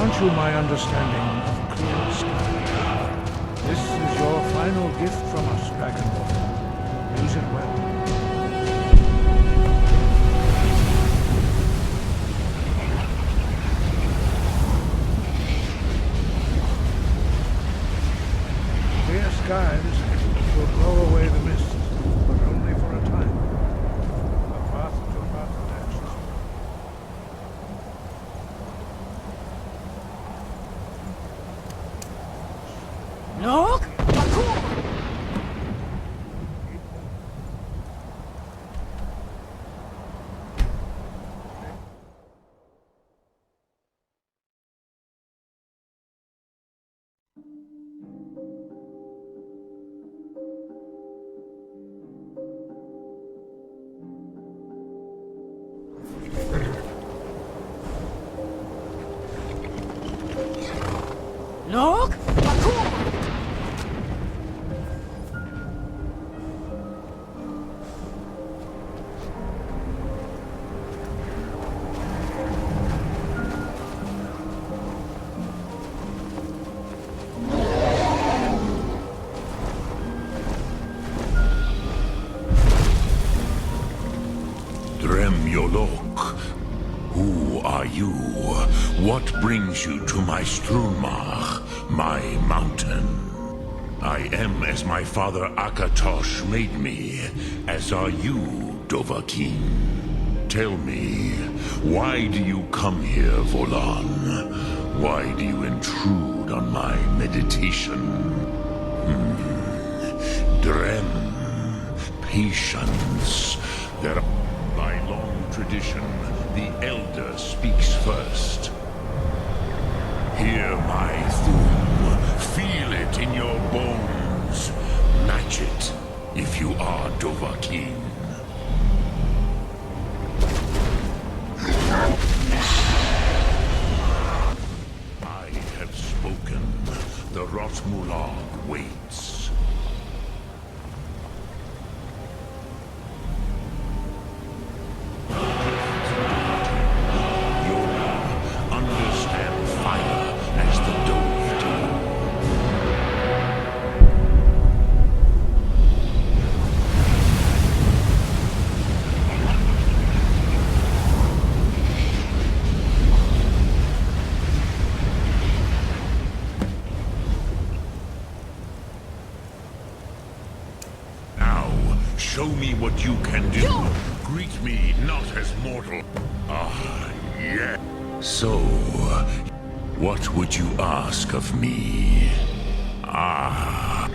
grant you my understanding of clear sky. This is your final gift from us, Dragonrend. Use it well. Clear skies will blow away the mist, but only for a time. The path to Paarthurnax is Look! Look! Who are you? What brings you to my Strunmach, my mountain? I am as my father Akatosh made me, as are you, Dovahkiin. Tell me, why do you come here, Volan? Why do you intrude on my meditation? Drem, patience. By long tradition, the Elder speaks first. Hear my thum, feel it in your bones. Match it, if you are Dovahkiin. I have spoken. The Rotmulag waits. Show me what you can do. Greet me not as mortal. Ah, yeah. So, what would you ask of me? Ah,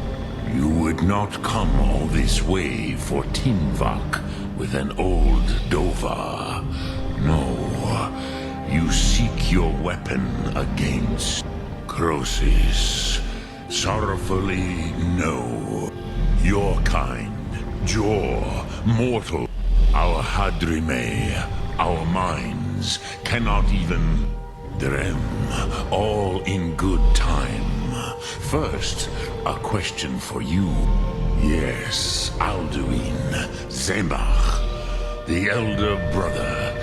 you would not come all this way for Tinvak with an old Dova. No, you seek your weapon against Crosis. Sorrowfully, no. Your kind. Jor, mortal, our Hadrime, our minds, cannot even Drem, all in good time. First, a question for you. Yes, Alduin, Zemach, the elder brother.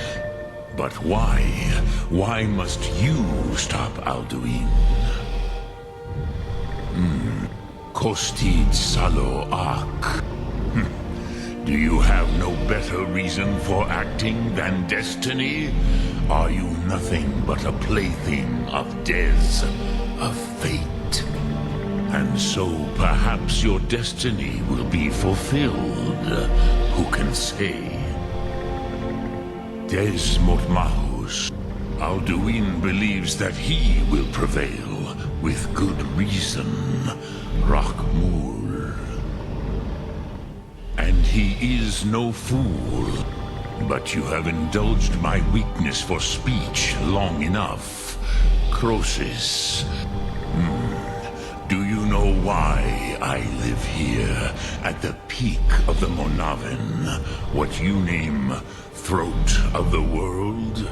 But why? Why must you stop Alduin? Kostid Salo Ak. Do you have no better reason for acting than destiny? Are you nothing but a plaything of Dez, of fate? And so perhaps your destiny will be fulfilled. Who can say? Dez Motmahus. Alduin believes that he will prevail, with good reason. Rakmul. And he is no fool. But you have indulged my weakness for speech long enough. Crosis. Do you know why I live here, at the peak of the Monavin, what you name Throat of the World?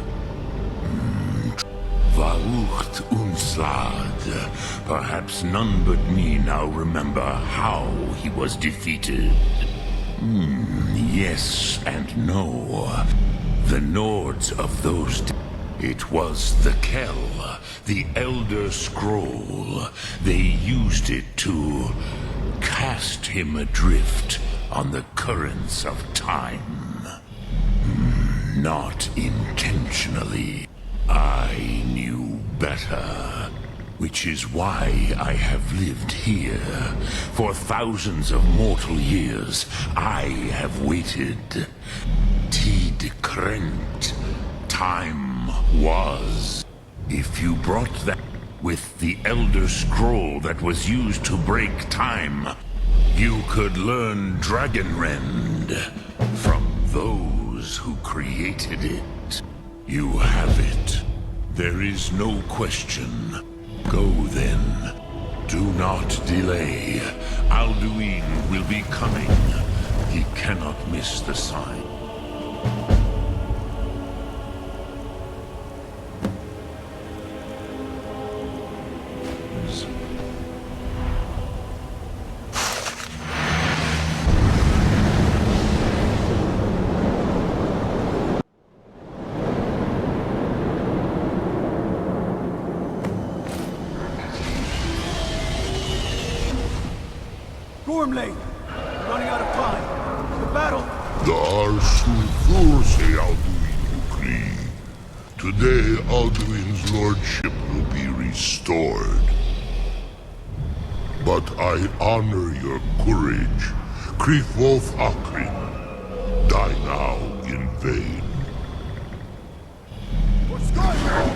Varucht Unslad. Perhaps none but me now remember how he was defeated. Yes and no. The Nords of those It was the Kell, the Elder Scroll. They used it to cast him adrift on the currents of time. Not intentionally. I knew better. Which is why I have lived here. For thousands of mortal years, I have waited. Tid Krent. Time was. If you brought that with the Elder Scroll that was used to break time, you could learn Dragonrend from those who created it. You have it. There is no question. Go then. Do not delay. Alduin will be coming. He cannot miss the sign. Gormley! Running out of time. The battle! Alduin. Today, Alduin's lordship will be restored. But I honor your courage. Kriegwolf Akrin. Die now in vain. For Skyrim!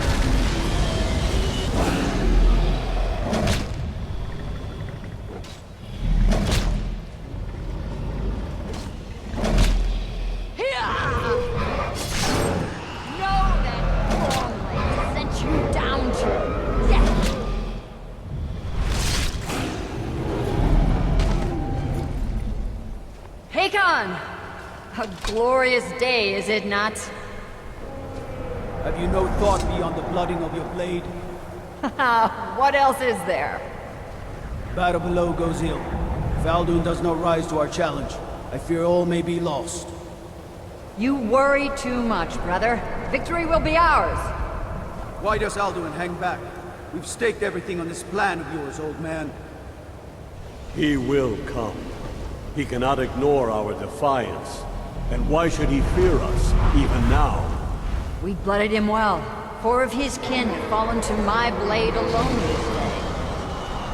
A glorious day, is it not? Have you no thought beyond the blooding of your blade? What else is there? Battle below goes ill. If Alduin does not rise to our challenge, I fear all may be lost. You worry too much, brother. Victory will be ours. Why does Alduin hang back? We've staked everything on this plan of yours, old man. He will come. He cannot ignore our defiance. And why should he fear us, even now? We blooded him well. 4 of his kin have fallen to my blade alone this day.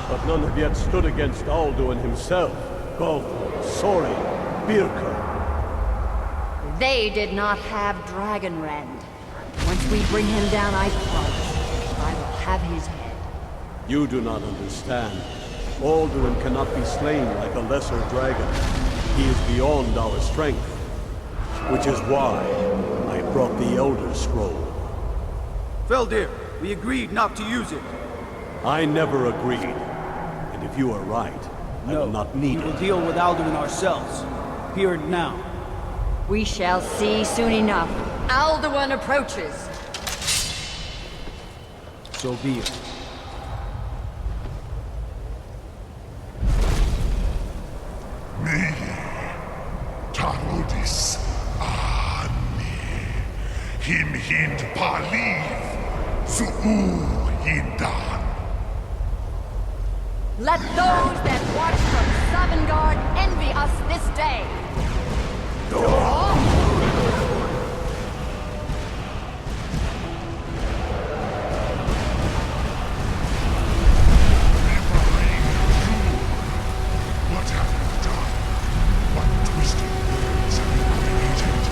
But none have yet stood against Alduin himself. Gulf, Sori, Birka. They did not have Dragonrend. Once we bring him down, I promise, I will have his head. You do not understand. Alduin cannot be slain like a lesser dragon. He is beyond our strength. Which is why I brought the Elder Scroll. Feldir, we agreed not to use it. I never agreed. And if you are right, I will not need we will it. deal with Alduin ourselves. Here and now. We shall see soon enough. Alduin approaches. So be it. Tarodis Ani. Him hind paliv. Zuu hindan. Let those that watch from Sovngarde envy us this day. What have you done? What twisted words have you created?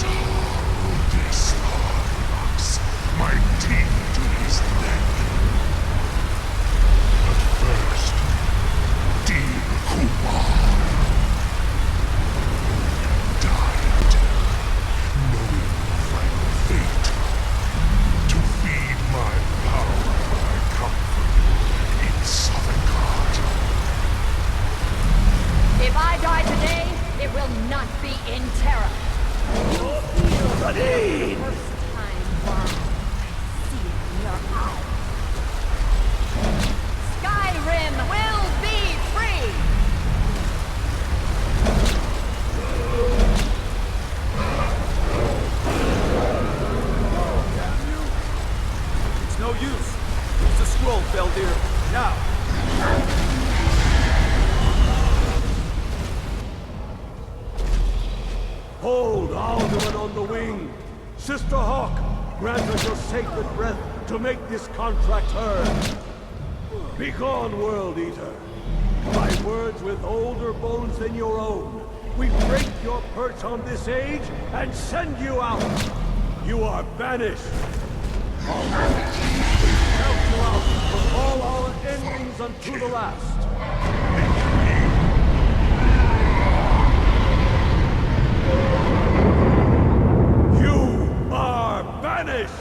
Tarodis Arngeir, my teeth to his neck. But first, dear Kumar, died, knowing your final fate. To feed my power, I come for you in Sovngarde. If I die today, it will not be in terror. First time why I see it in your eyes. Skyrim will be free! Behold, Alduin on the wing! Sister Hawk, grant us your sacred breath to make this contract heard. Begone, World Eater. By words with older bones than your own, we break your perch on this age and send you out. You are banished. Alduin, we count you out from all our endings unto the last. You are banished!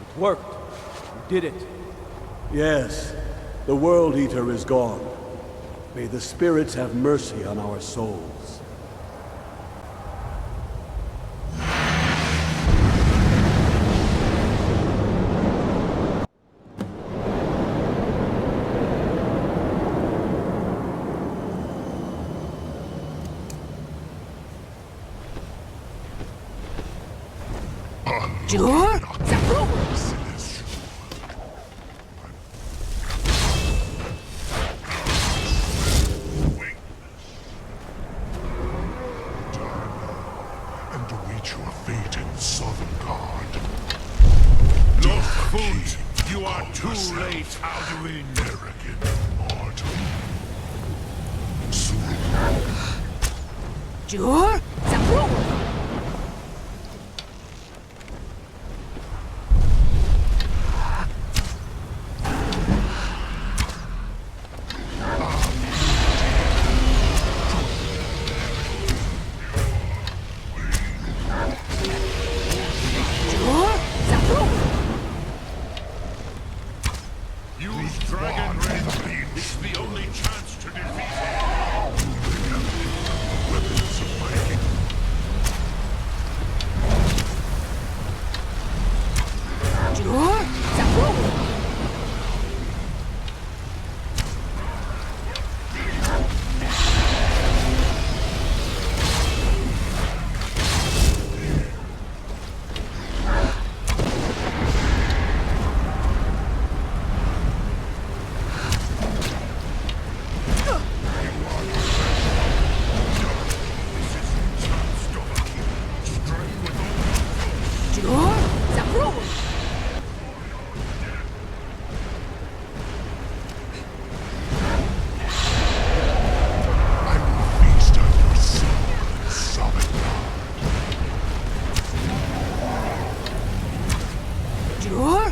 It worked. You did it. Yes, the World Eater is gone. May the spirits have mercy on our souls. Jur? And await your fate in Sovngarde. Look, Foot, you are too late, Alduin. Arrogant mortal. Soon Jur? Use Dragonrend. It's the only chance to defeat him. weapons of my king. Jur? I will feast on your soul in Sovngarde. Jur?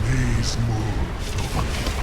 These moves of a king.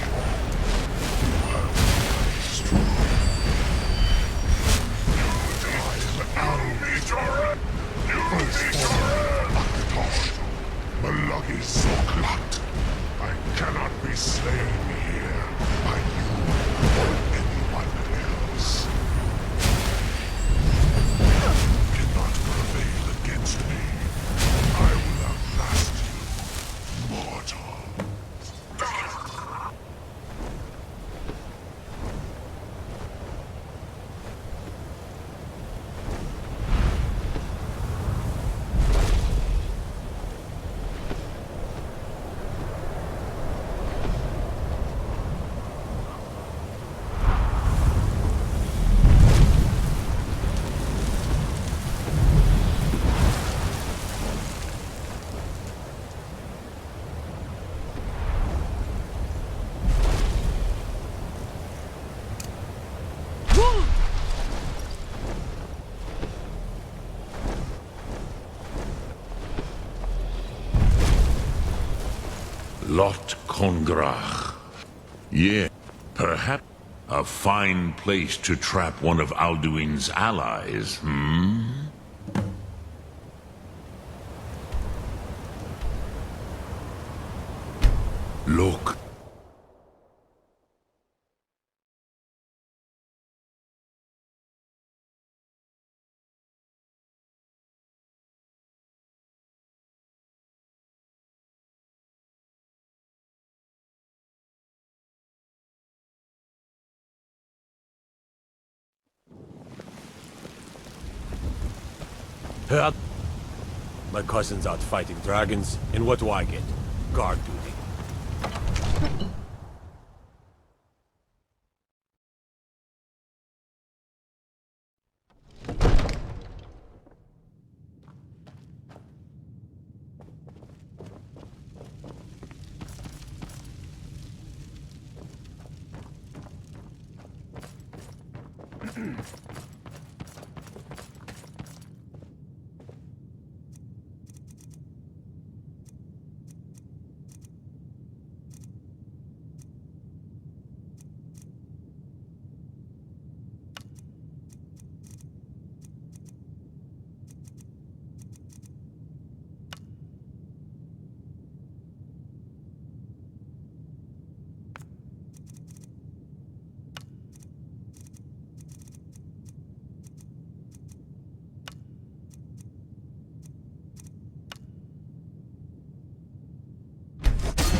Lot Kongrach. Yeah, perhaps a fine place to trap one of Alduin's allies, hmm? Look. My cousin's out fighting dragons, and what do I get? Guard duty.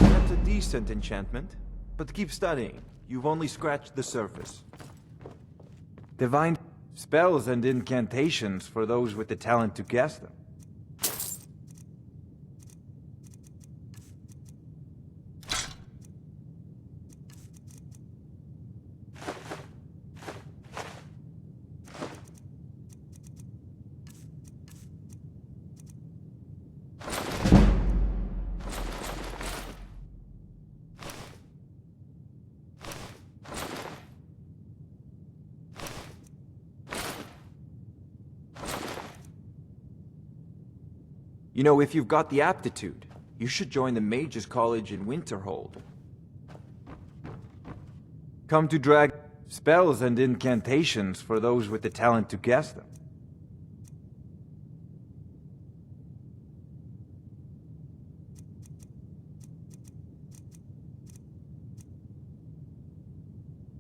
That's a decent enchantment, but keep studying. You've only scratched the surface. Divine spells and incantations for those with the talent to cast them. You know, if you've got the aptitude, you should join the Mages College in Winterhold. Come to drag spells and incantations for those with the talent to cast them.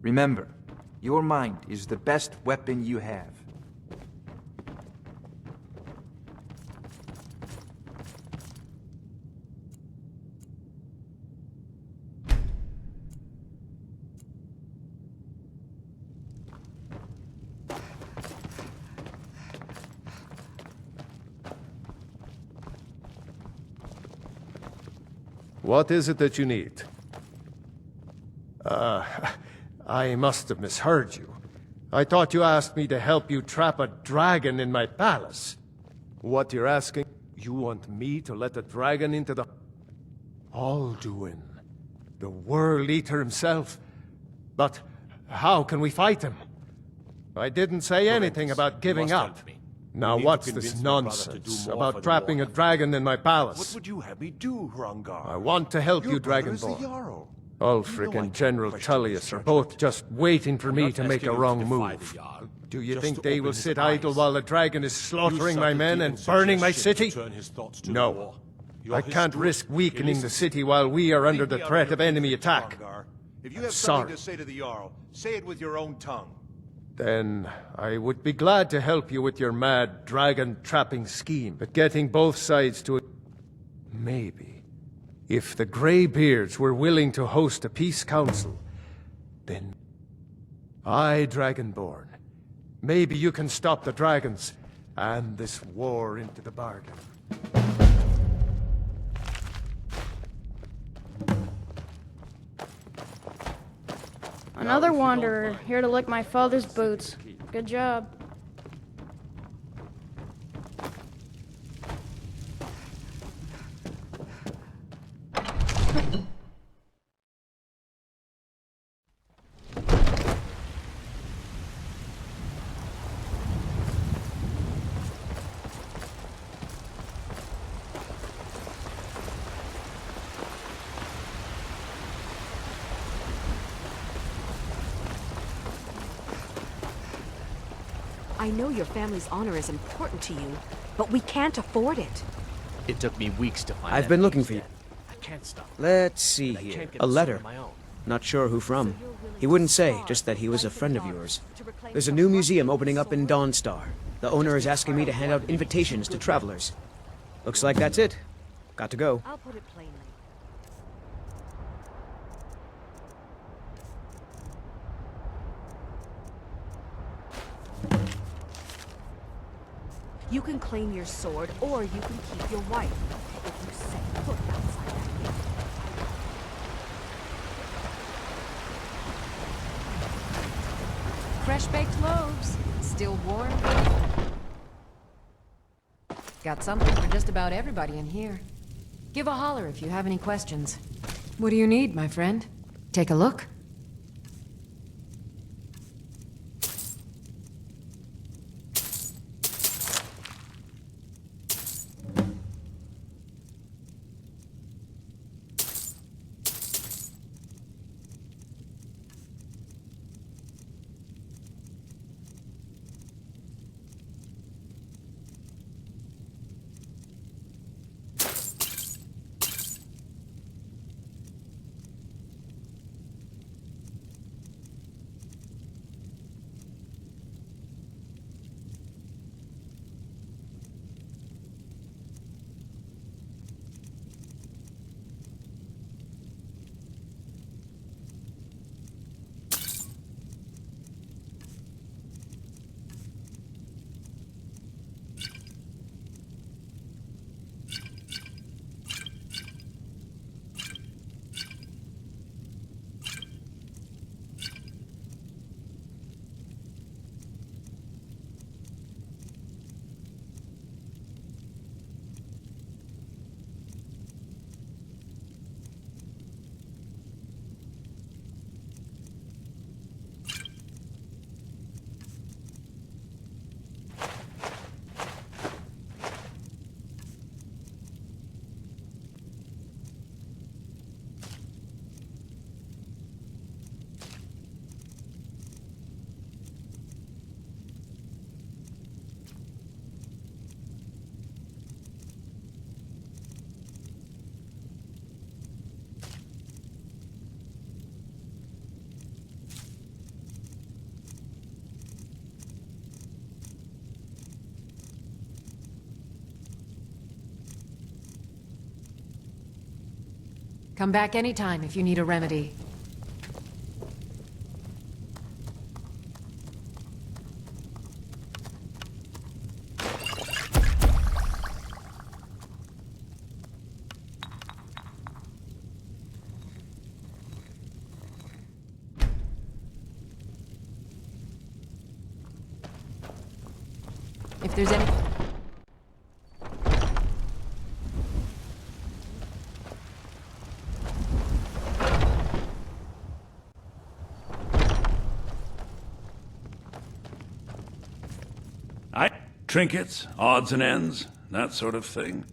Remember, your mind is the best weapon you have. What is it that you need? I must have misheard you. I thought you asked me to help you trap a dragon in my palace. What you're asking, you want me to let a dragon into the... Alduin, the World Eater himself. But how can we fight him? I didn't say anything about giving up. Now what's this nonsense about trapping a dragon in my palace? What would you have me do, Arngeir? I want to help you, Dragonborn. Jarl. Ulfric and General Tullius are both just waiting for me to make a wrong move. Do you think they will sit idle while the dragon is slaughtering my men and burning my city? No. I can't risk weakening the city while we are under the threat of enemy attack. If you have something to say to the Jarl, say it with your own tongue. Then I would be glad to help you with your mad dragon-trapping scheme, but getting both sides to it... Maybe. If the Greybeards were willing to host a peace council, then... I, Dragonborn. Maybe you can stop the dragons, and this war into the bargain. Another wanderer, here to lick my father's boots. Good job. I know your family's honor is important to you, but we can't afford it. It took me weeks to find I've that been looking for you. yet. I can't stop. Let's see I here. can't get A the sword letter. on my own. Not sure who from. He wouldn't say, just that he was a friend of yours. There's a new museum opening up in Dawnstar. The owner is asking me to hand out invitations to travelers. Looks like that's it. Got to go. I'll put it plainly. You can claim your sword, or you can keep your wife. If you set foot outside that gate. Fresh-baked loaves. Still warm. Got something for just about everybody in here. Give a holler if you have any questions. What do you need, my friend? Take a look. Come back anytime if you need a remedy. If there's any... Trinkets, odds and ends, that sort of thing.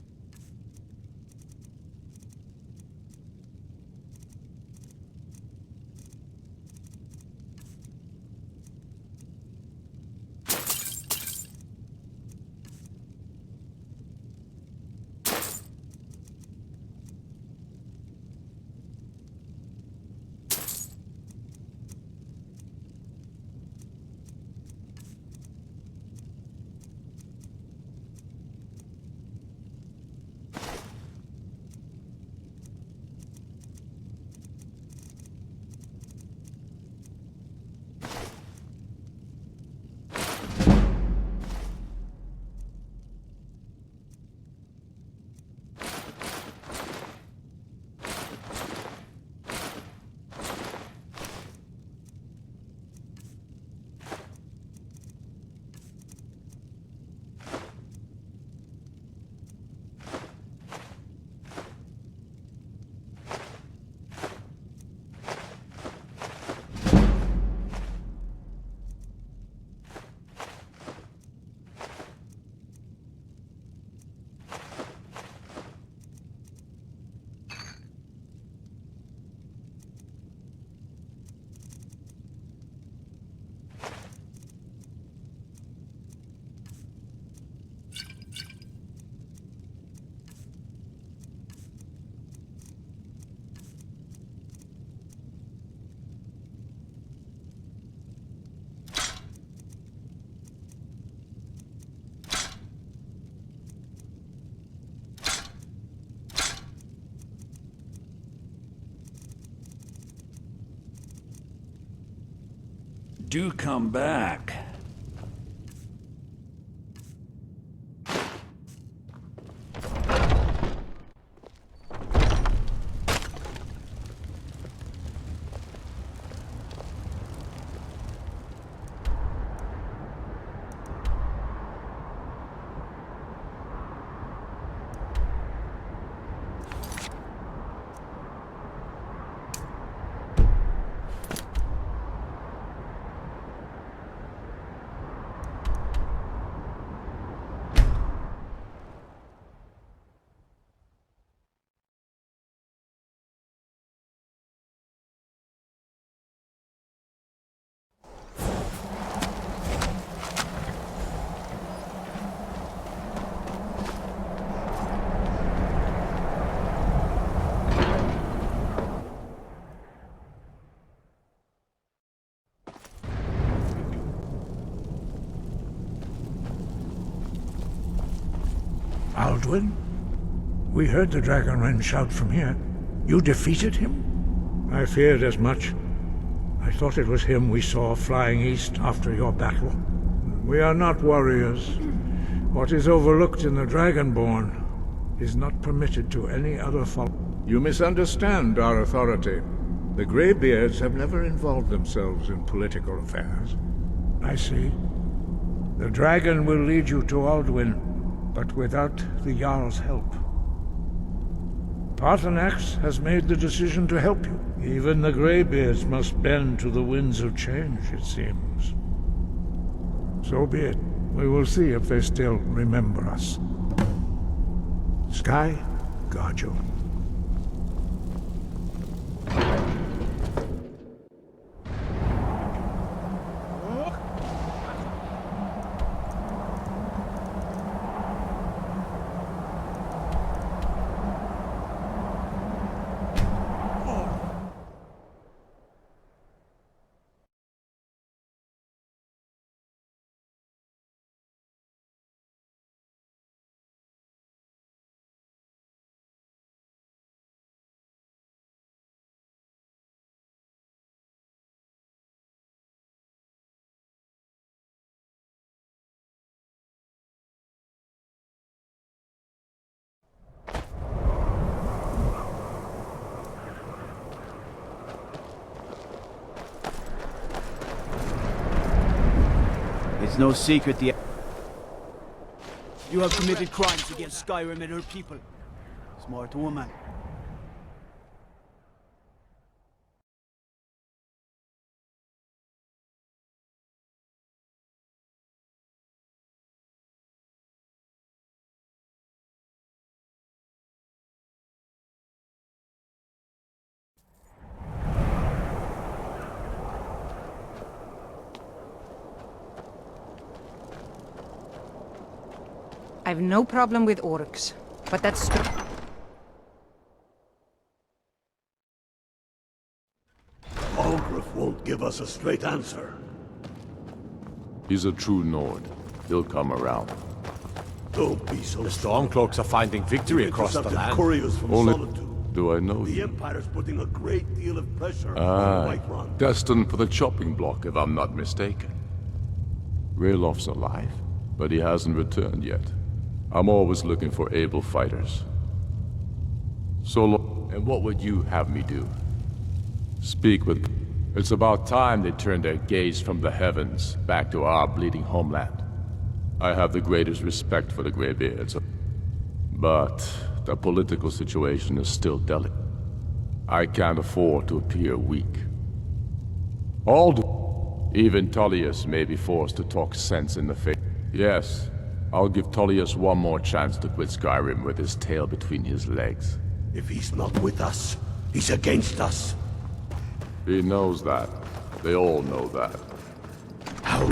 Do come back. Alduin? We heard the Dragonrend shout from here. You defeated him? I feared as much. I thought it was him we saw flying east after your battle. We are not warriors. What is overlooked in the Dragonborn is not permitted to any other folk. You misunderstand our authority. The Greybeards have never involved themselves in political affairs. I see. The dragon will lead you to Alduin, but without the Jarl's help. Paarthurnax has made the decision to help you. Even the Greybeards must bend to the winds of change, it seems. So be it. We will see if they still remember us. Sky, guard you. It's no secret you have committed crimes against Skyrim and her people. Smart woman. I've no problem with orcs, but that's true. Ulfric won't give us a straight answer. He's a true Nord. He'll come around. Don't be so The Stormcloaks are finding victory across the land. Couriers from Only Solitude. do I know The you? Empire's putting a great deal of pressure on Whiterun. Destined for the chopping block, if I'm not mistaken. Raylof's alive, but he hasn't returned yet. I'm always looking for able fighters. And what would you have me do? Speak with... It's about time they turned their gaze from the heavens back to our bleeding homeland. I have the greatest respect for the Greybeards, but the political situation is still delicate. I can't afford to appear weak. Even Tullius may be forced to talk sense in the face. Yes, I'll give Tullius one more chance to quit Skyrim with his tail between his legs. If he's not with us, he's against us. He knows that. They all know that. How?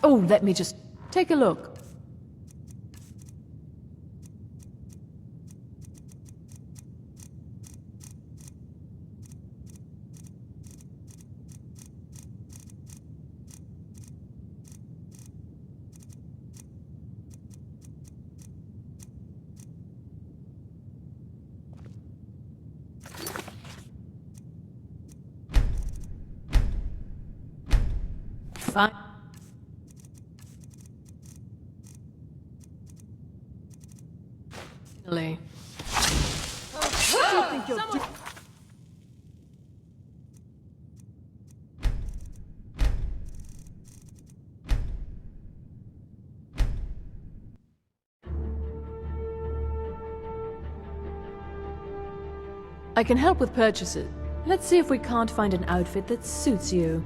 Oh, let me just take a look. Fine. Finally. I can help with purchases. Let's see if we can't find an outfit that suits you.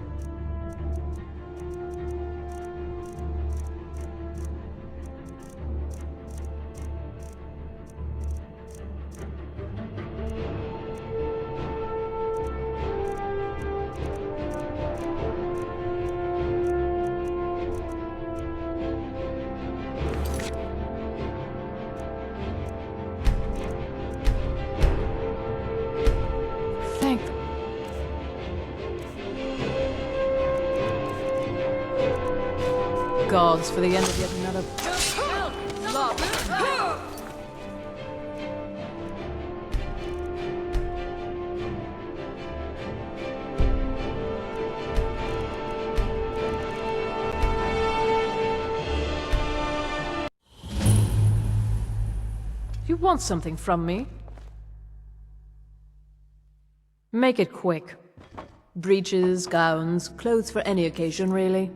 Gods for the end of yet another. You want something from me? Make it quick. Breeches, gowns, clothes for any occasion, really.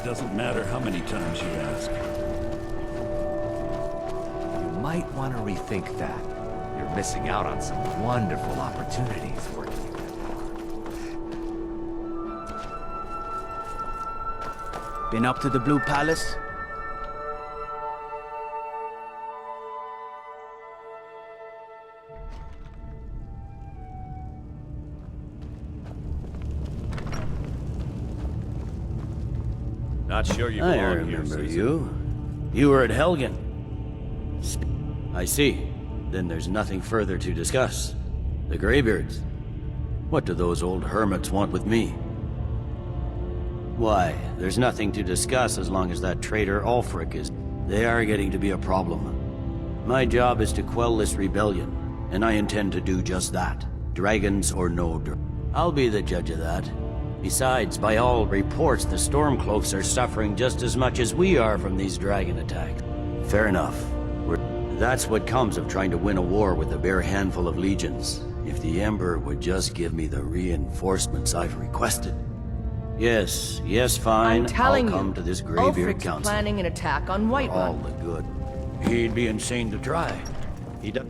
Doesn't matter how many times you ask. You might want to rethink that. You're missing out on some wonderful opportunities working together. Been up to the Blue Palace? Not sure you I belong here, remember Susan. you. You were at Helgen. I see. Then there's nothing further to discuss. The Greybeards. What do those old hermits want with me? Why, there's nothing to discuss as long as that traitor Ulfric is... They are getting to be a problem. My job is to quell this rebellion, and I intend to do just that. Dragons or no I'll be the judge of that. Besides, by all reports, the Stormcloaks are suffering just as much as we are from these dragon attacks. Fair enough. That's what comes of trying to win a war with a bare handful of legions. If the Emperor would just give me the reinforcements I've requested. Yes, fine. I'm telling I'll come to this Greybeard Ulfric's Council. planning an attack on For Whiterun. all the good. He'd be insane to try. He does.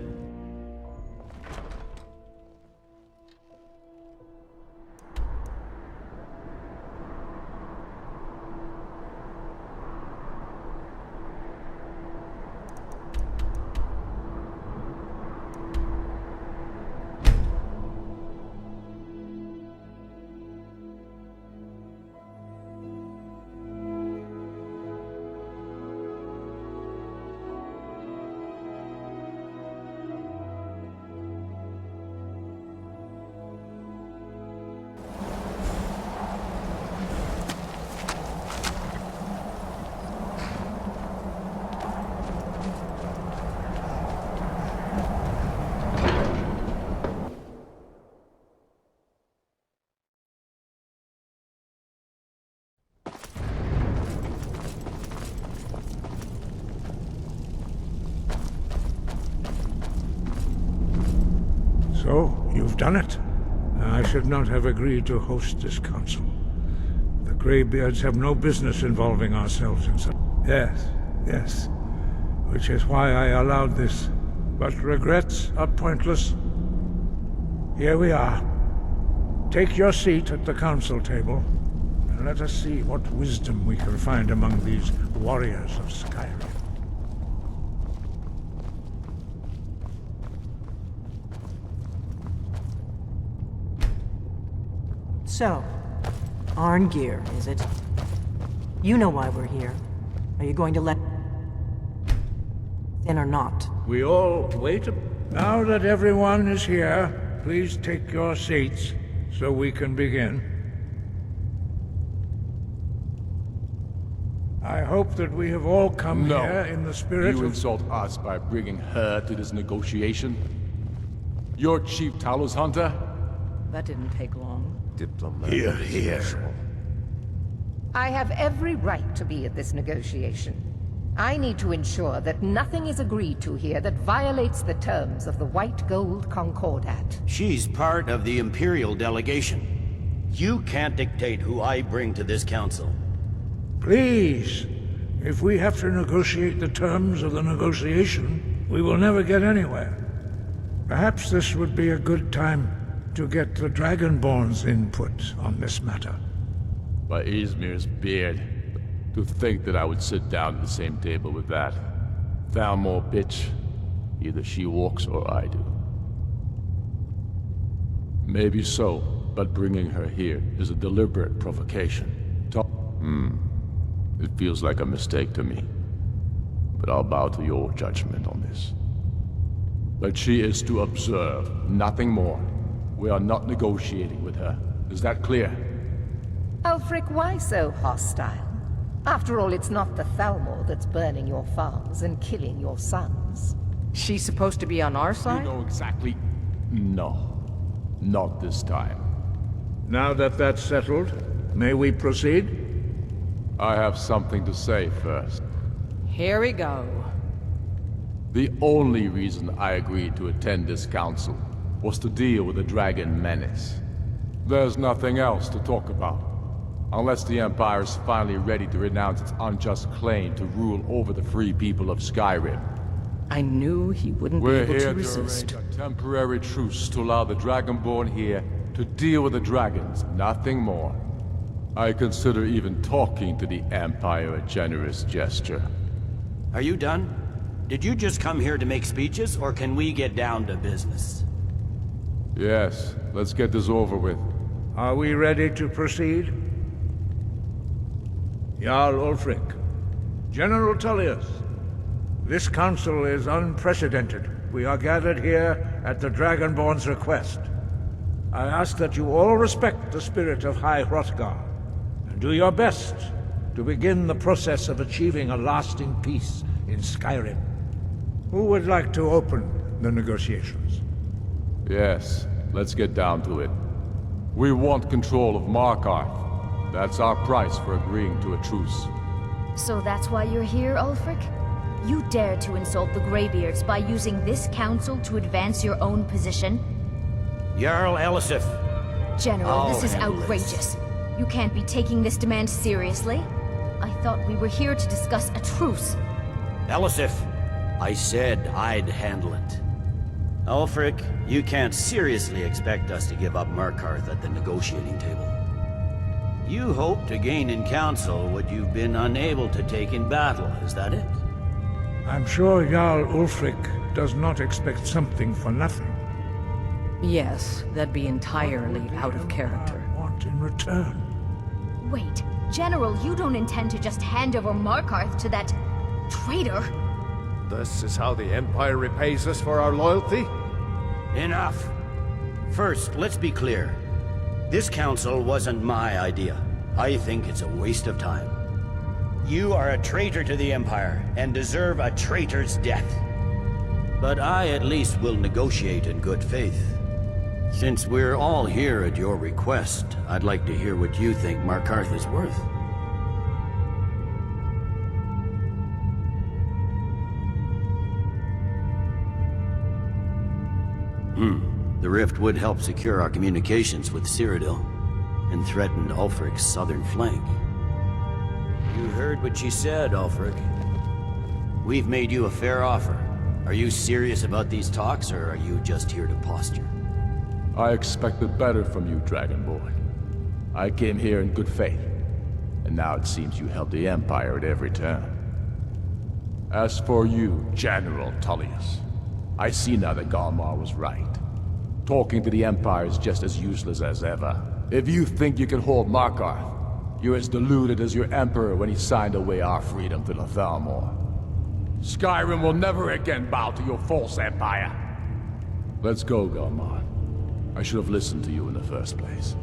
So, you've done it. I should not have agreed to host this council. The Greybeards have no business involving ourselves in such... Yes. Which is why I allowed this. But regrets are pointless. Here we are. Take your seat at the council table, and let us see what wisdom we can find among these warriors of Skyrim. So, Arngeir, is it? You know why we're here. Are you going to let in or not? We all wait. Now that everyone is here, please take your seats so we can begin. I hope that we have all come here in the spirit You of... insult us by bringing her to this negotiation? You're Chief Talos Hunter? That didn't take long. Diplomatic. Here. I have every right to be at this negotiation. I need to ensure that nothing is agreed to here that violates the terms of the White Gold Concordat. She's part of the Imperial delegation. You can't dictate who I bring to this council. Please, if we have to negotiate the terms of the negotiation, we will never get anywhere. Perhaps this would be a good time to get the Dragonborn's input on this matter. By Ysmir's beard. To think that I would sit down at the same table with that. Thalmor bitch. Either she walks or I do. Maybe so, but bringing her here is a deliberate provocation. It feels like a mistake to me. But I'll bow to your judgment on this. But she is to observe, nothing more. We are not negotiating with her. Is that clear? Ulfric, why so hostile? After all, it's not the Thalmor that's burning your farms and killing your sons. She's supposed to be on our side? You know exactly... No. Not this time. Now that that's settled, may we proceed? I have something to say first. Here we go. The only reason I agreed to attend this council was to deal with the dragon menace. There's nothing else to talk about. Unless the Empire is finally ready to renounce its unjust claim to rule over the free people of Skyrim. I knew he wouldn't be able to resist. We're here to arrange a temporary truce to allow the Dragonborn here to deal with the dragons, nothing more. I consider even talking to the Empire a generous gesture. Are you done? Did you just come here to make speeches, or can we get down to business? Yes, let's get this over with. Are we ready to proceed? Jarl Ulfric, General Tullius, this council is unprecedented. We are gathered here at the Dragonborn's request. I ask that you all respect the spirit of High Hrothgar, and do your best to begin the process of achieving a lasting peace in Skyrim. Who would like to open the negotiations? Yes, let's get down to it. We want control of Markarth. That's our price for agreeing to a truce. So that's why you're here, Ulfric? You dare to insult the Greybeards by using this council to advance your own position? Jarl Elisif. General, this is outrageous. You can't be taking this demand seriously. I thought we were here to discuss a truce. Elisif, I said I'd handle it. Ulfric, you can't seriously expect us to give up Markarth at the negotiating table. You hope to gain in council what you've been unable to take in battle, is that it? I'm sure Jarl Ulfric does not expect something for nothing. Yes, that'd be entirely out of character. Want in return? Wait, General, you don't intend to just hand over Markarth to that traitor? This is how the Empire repays us for our loyalty? Enough. First, let's be clear. This council wasn't my idea. I think it's a waste of time. You are a traitor to the Empire, and deserve a traitor's death. But I at least will negotiate in good faith. Since we're all here at your request, I'd like to hear what you think Markarth is worth. The rift would help secure our communications with Cyrodiil, and threatened Ulfric's southern flank. You heard what she said, Ulfric. We've made you a fair offer. Are you serious about these talks, or are you just here to posture? I expected better from you, Dragonborn. I came here in good faith, and now it seems you help the Empire at every turn. As for you, General Tullius, I see now that Galmar was right. Talking to the Empire is just as useless as ever. If you think you can hold Markarth, you're as deluded as your Emperor when he signed away our freedom to the Thalmor. Skyrim will never again bow to your false empire. Let's go, Galmar. I should have listened to you in the first place.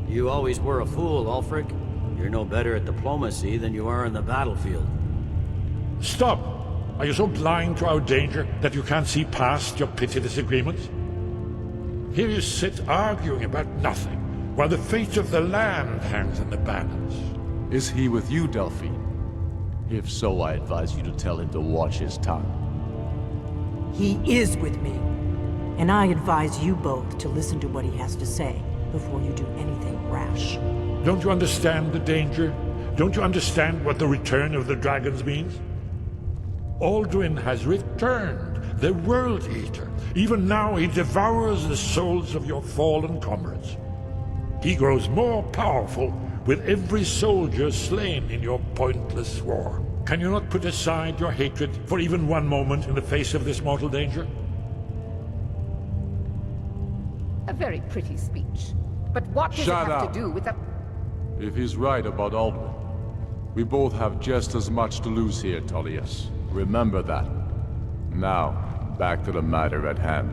You always were a fool, Ulfric. You're no better at diplomacy than you are in the battlefield. Stop! Are you so blind to our danger that you can't see past your petty disagreements? Here you sit arguing about nothing, while the fate of the land hangs in the balance. Is he with you, Delphine? If so, I advise you to tell him to watch his tongue. He is with me. And I advise you both to listen to what he has to say before you do anything rash. Don't you understand the danger? Don't you understand what the return of the dragons means? Alduin has returned, the World Eater. Even now he devours the souls of your fallen comrades. He grows more powerful with every soldier slain in your pointless war. Can you not put aside your hatred for even one moment in the face of this mortal danger? A very pretty speech. But what does Shut it have up. to do with the... If he's right about Alduin, we both have just as much to lose here, Tullius. Remember that. Now, back to the matter at hand.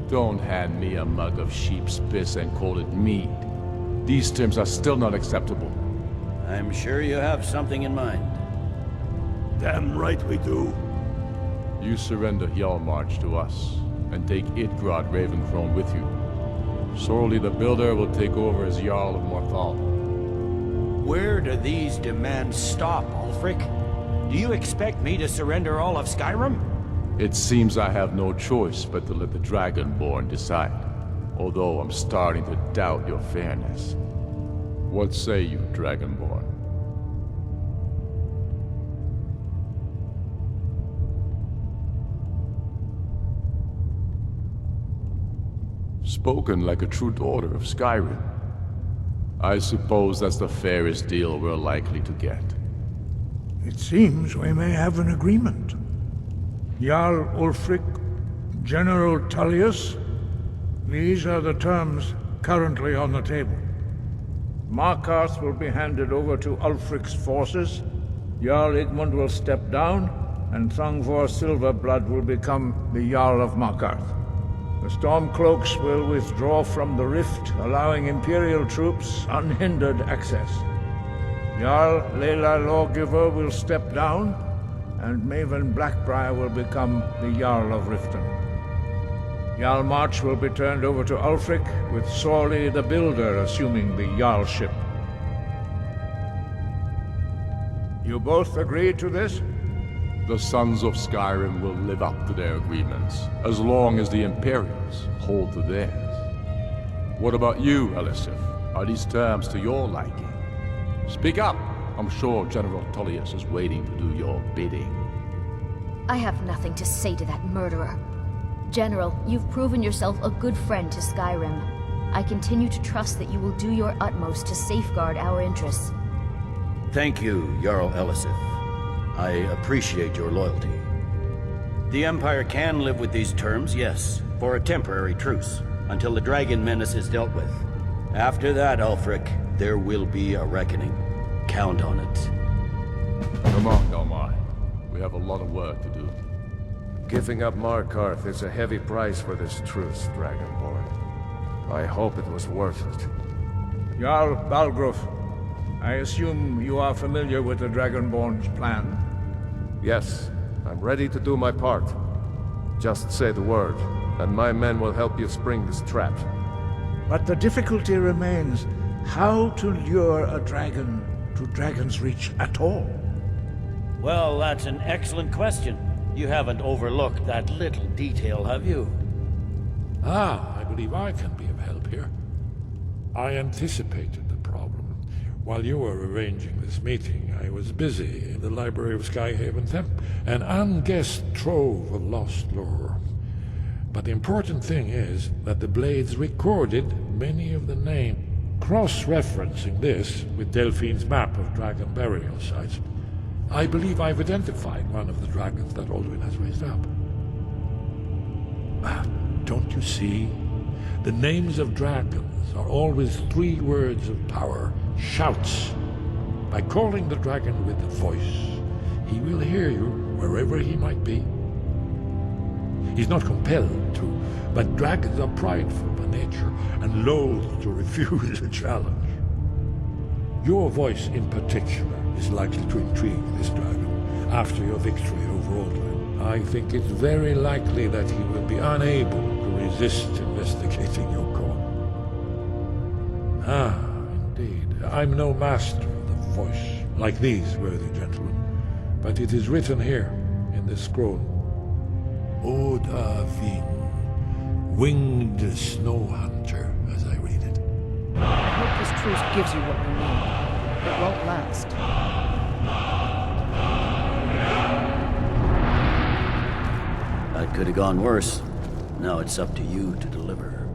Don't hand me a mug of sheep's piss and call it mead. These terms are still not acceptable. I'm sure you have something in mind. Damn right we do. You surrender Hjalmarch to us, and take Idgrod Ravencrone with you. Sorli the Builder will take over as Jarl of Morthal. Where do these demands stop, Ulfric? Do you expect me to surrender all of Skyrim? It seems I have no choice but to let the Dragonborn decide, although I'm starting to doubt your fairness. What say you, Dragonborn? Spoken like a true daughter of Skyrim. I suppose that's the fairest deal we're likely to get. It seems we may have an agreement. Jarl Ulfric, General Tullius, these are the terms currently on the table. Markarth will be handed over to Ulfric's forces, Jarl Igmund will step down, and Thangvor Silverblood will become the Jarl of Markarth. The Stormcloaks will withdraw from the rift, allowing Imperial troops unhindered access. Jarl Leila Lawgiver will step down, and Maven Blackbriar will become the Jarl of Riften. Hjalmarch will be turned over to Ulfric, with Sorli the Builder assuming the Jarlship. You both agree to this? The Sons of Skyrim will live up to their agreements, as long as the Imperials hold to theirs. What about you, Elisif? Are these terms to your liking? Speak up! I'm sure General Tullius is waiting to do your bidding. I have nothing to say to that murderer. General, you've proven yourself a good friend to Skyrim. I continue to trust that you will do your utmost to safeguard our interests. Thank you, Jarl Elisif. I appreciate your loyalty. The Empire can live with these terms, yes, for a temporary truce, until the dragon menace is dealt with. After that, Ulfric, there will be a reckoning. Count on it. Come on, Galmar. We have a lot of work to do. Giving up Markarth is a heavy price for this truce, Dragonborn. I hope it was worth it. Jarl Balgruuf, I assume you are familiar with the Dragonborn's plan. Yes, I'm ready to do my part. Just say the word, and my men will help you spring this trap. But the difficulty remains how to lure a dragon to Dragonsreach at all. Well, that's an excellent question. You haven't overlooked that little detail, have you? I believe I can be of help here. I anticipated the problem. While you were arranging this meeting, I was busy in the library of Skyhaven Temple, an unguessed trove of lost lore. But the important thing is that the Blades recorded many of the names, cross-referencing this with Delphine's map of dragon burial sites. I believe I've identified one of the dragons that Alduin has raised up. Don't you see? The names of dragons are always 3 words of power, shouts. By calling the dragon with a voice, he will hear you wherever he might be. He's not compelled to, but dragons are prideful by nature and loath to refuse a challenge. Your voice in particular is likely to intrigue this dragon after your victory over Alduin. I think it's very likely that he will be unable to resist investigating your call. Indeed. I'm no master of the voice, like these worthy gentlemen, but it is written here in this scroll. Oda Vin, winged snow hunter, as I read it. I hope this truce gives you what you need. It won't last. That could have gone worse. Now it's up to you to deliver.